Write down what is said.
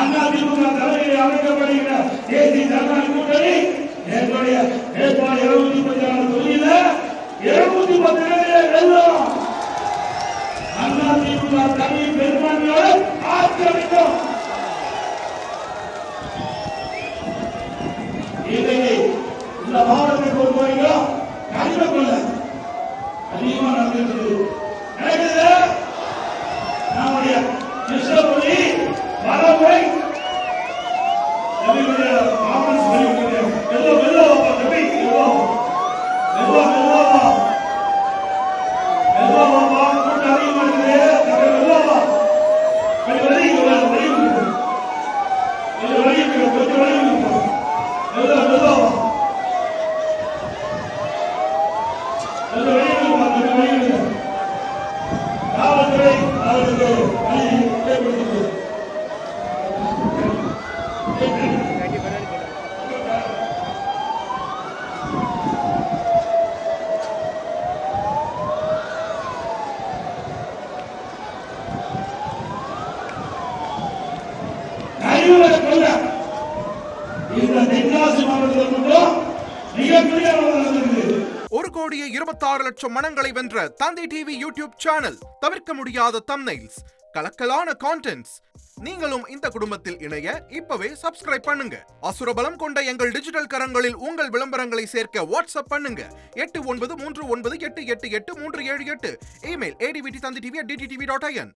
அதிமுக தலைமையில் அமைக்கப்படுகிற தேசிய ஜனநாயக கூட்டணி என்னுடைய வேட்பாளர் 216 தொகுதியில 210 வெல்லும். அதிமுக தனி பெரும்பான்மையோடு ஆட்சி அமைக்கும். இதை இந்த மாவட்டத்தை பொறுத்தவரைக்கும் கடின கொள்ள அதிகமா நடந்திருக்கிறது. நம்முடைய கிருஷ்ணபுரி வரமுறை கோடியே 26 லட்சம் மனங்களை வென்ற தந்தி டிவி யூடியூப் சேனல். தவிர்க்க முடியாத தம்ப்நெயில்ஸ், கலக்கலான கான்டென்ட்ஸ். நீங்களும் இந்த குடும்பத்தில் இணைய இப்பவே சப்ஸ்கிரைப் பண்ணுங்க. அசுரபலம் கொண்ட எங்கள் டிஜிட்டல் கரங்களில் உங்கள் விளம்பரங்களை சேர்க்க வாட்ஸ்அப் பண்ணுங்க. 8939888838. Email advttv@dttv.in.